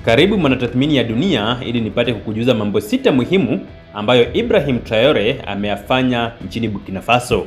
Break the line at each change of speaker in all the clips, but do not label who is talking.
Karibu Mwanatathmini ya Dunia ili nipate kukujuza mambo 6 muhimu ambayo Ibrahim Traore ameyafanya nchini Burkina Faso.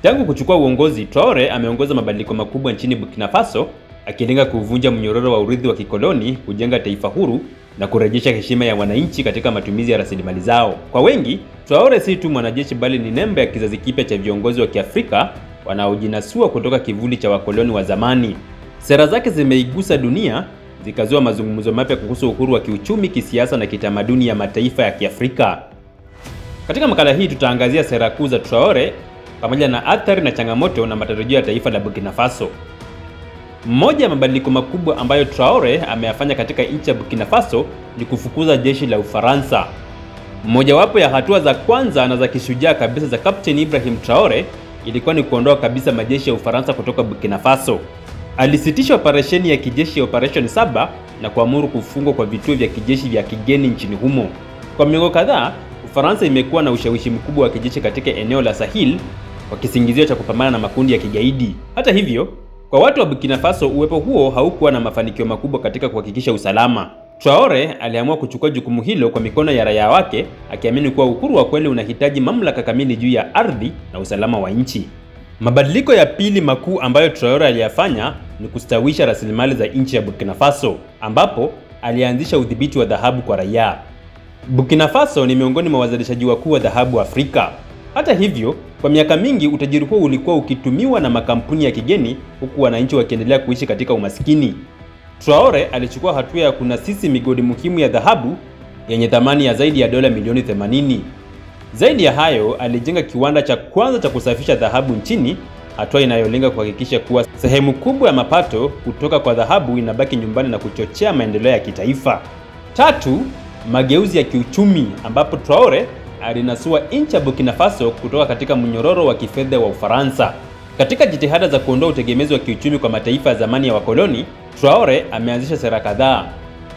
Tangu kuchukua uongozi, Traore ameongoza mabadiliko makubwa nchini Burkina Faso, akilenga kuvunja mnyororo wa urithi wa kikoloni, kujenga taifa huru na kurejesha heshima ya wananchi katika matumizi ya rasilimali zao. Kwa wengi, Traore si tu mwanajeshi bali ni nembo ya kizazi kipya cha viongozi wa Kiafrika wanaojinasua kutoka kivuli cha wakoloni wa zamani. Sera zake zimeigusa dunia, zikazua mazungumzo mapya kuhusu uhuru wa kiuchumi, kisiasa na kitamaduni ya mataifa ya Kiafrika. Katika makala hii tutaangazia sera kuu za Traore pamoja na athari na changamoto na matarajio ya taifa la Burkina Faso. Mmoja ya mabadiliko makubwa ambayo Traore ameyafanya katika nchi ya Burkina Faso ni kufukuza jeshi la Ufaransa. Mojawapo ya hatua za kwanza na za kishujaa kabisa za Captain Ibrahim Traore ilikuwa ni kuondoa kabisa majeshi ya Ufaransa kutoka Burkina Faso. Alisitisha operesheni ya kijeshi ya Operation Saba na kuamuru kufungwa kwa vituo vya kijeshi vya kigeni nchini humo. Kwa miongo kadhaa, Ufaransa imekuwa na ushawishi mkubwa wa kijeshi katika eneo la Sahel kwa kisingizio cha kupambana na makundi ya kigaidi. Hata hivyo, kwa watu wa Burkina Faso, uwepo huo haukuwa na mafanikio makubwa katika kuhakikisha usalama. Traore aliamua kuchukua jukumu hilo kwa mikono ya raia wake, akiamini kuwa uhuru wa kweli unahitaji mamlaka kamili juu ya ardhi na usalama wa nchi. Mabadiliko ya pili makuu ambayo Traore aliyafanya ni kustawisha rasilimali za nchi ya Burkina Faso, ambapo alianzisha udhibiti wa dhahabu kwa raia. Burkina Faso ni miongoni mwa wazalishaji wakuu wa dhahabu Afrika. Hata hivyo, kwa miaka mingi utajiri huo ulikuwa ukitumiwa na makampuni ya kigeni, huku wananchi wakiendelea kuishi katika umaskini. Traore alichukua hatua ya kunasisi migodi muhimu ya dhahabu yenye thamani ya zaidi ya dola milioni 80. Zaidi ya hayo, alijenga kiwanda cha kwanza cha kusafisha dhahabu nchini, hatua inayolenga kuhakikisha kuwa sehemu kubwa ya mapato kutoka kwa dhahabu inabaki nyumbani na kuchochea maendeleo ya kitaifa. 3. Mageuzi ya kiuchumi, ambapo Traore alinasua nchi ya Burkina Faso kutoka katika mnyororo wa kifedha wa Ufaransa. Katika jitihada za kuondoa utegemezi wa kiuchumi kwa mataifa ya zamani ya wakoloni, Traore ameanzisha sera kadhaa.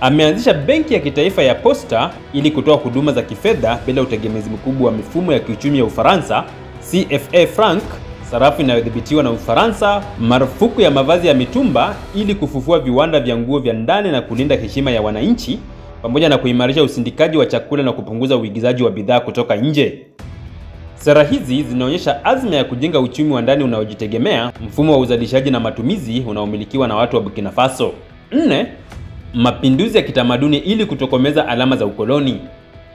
Ameanzisha benki ya kitaifa ya posta ili kutoa huduma za kifedha bila utegemezi mkubwa wa mifumo ya kiuchumi ya Ufaransa, CFA franc, sarafu inayodhibitiwa na Ufaransa, marufuku ya mavazi ya mitumba ili kufufua viwanda vya nguo vya ndani na kulinda heshima ya wananchi, pamoja na kuimarisha usindikaji wa chakula na kupunguza uigizaji wa bidhaa kutoka nje. Sera hizi zinaonyesha azma ya kujenga uchumi wa ndani unaojitegemea, mfumo wa uzalishaji na matumizi unaomilikiwa na watu wa Burkina Faso. 4. Mapinduzi ya kitamaduni ili kutokomeza alama za ukoloni.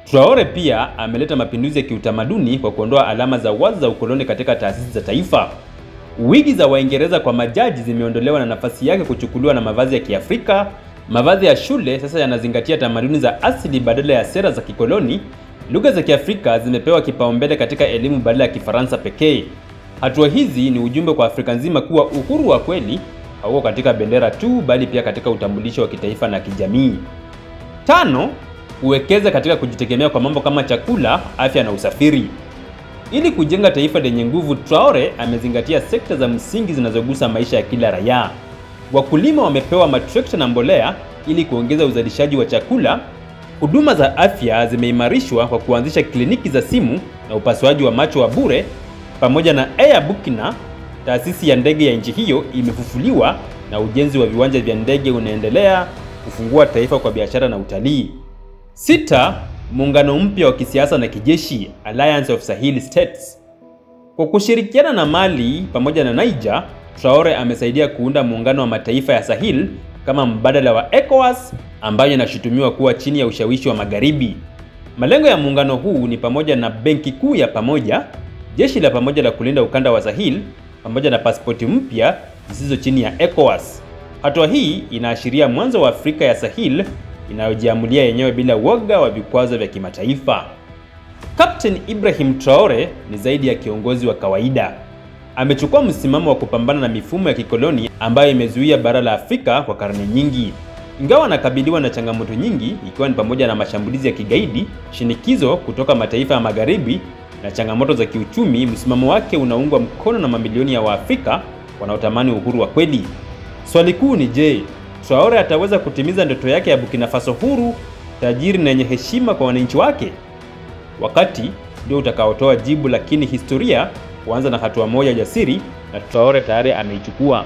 Traore pia ameleta mapinduzi ya kiutamaduni kwa kuondoa alama za wazi za ukoloni katika taasisi za taifa. Wigi za Waingereza kwa majaji zimeondolewa na nafasi yake kuchukuliwa na mavazi ya Kiafrika. Mavazi ya shule sasa yanazingatia tamaduni za asili badala ya sera za kikoloni. Lugha za Kiafrika zimepewa kipaumbele katika elimu badala ya Kifaransa pekee. Hatua hizi ni ujumbe kwa Afrika nzima kuwa uhuru wa kweli hauko katika bendera tu bali pia katika utambulisho wa kitaifa na kijamii. 5. Kuwekeza katika kujitegemea kwa mambo kama chakula, afya na usafiri. Ili kujenga taifa lenye nguvu, Traore amezingatia sekta za msingi zinazogusa maisha ya kila raia. Wakulima wamepewa matrekta na mbolea ili kuongeza uzalishaji wa chakula. Huduma za afya zimeimarishwa kwa kuanzisha kliniki za simu na upasuaji wa macho wa bure, pamoja na Air Burkina, taasisi ya ndege ya nchi hiyo, imefufuliwa na ujenzi wa viwanja vya ndege unaendelea kufungua taifa kwa biashara na utalii. 6. Muungano mpya wa kisiasa na kijeshi, Alliance of Sahel States. Kwa kushirikiana na Mali pamoja na Niger, Traore amesaidia kuunda muungano wa mataifa ya Sahel kama mbadala wa ECOWAS ambayo inashutumiwa kuwa chini ya ushawishi wa magharibi. Malengo ya muungano huu ni pamoja na benki kuu ya pamoja, jeshi la pamoja la kulinda ukanda wa Sahel, pamoja na pasipoti mpya zisizo chini ya ECOWAS. Hatua hii inaashiria mwanzo wa Afrika ya Sahel inayojiamulia yenyewe bila woga wa vikwazo vya kimataifa. Captain Ibrahim Traore ni zaidi ya kiongozi wa kawaida. Amechukua msimamo wa kupambana na mifumo ya kikoloni ambayo imezuia bara la Afrika kwa karne nyingi. Ingawa anakabiliwa na changamoto nyingi, ikiwa ni pamoja na mashambulizi ya kigaidi, shinikizo kutoka mataifa ya magharibi na changamoto za kiuchumi, msimamo wake unaungwa mkono na mamilioni ya Waafrika wanaotamani uhuru wa kweli. Swali kuu ni je, Traore ataweza kutimiza ndoto yake ya Burkina Faso huru, tajiri na yenye heshima kwa wananchi wake? Wakati ndio utakaotoa jibu, lakini historia huanza na hatua moja jasiri, na Traore tayari ameichukua.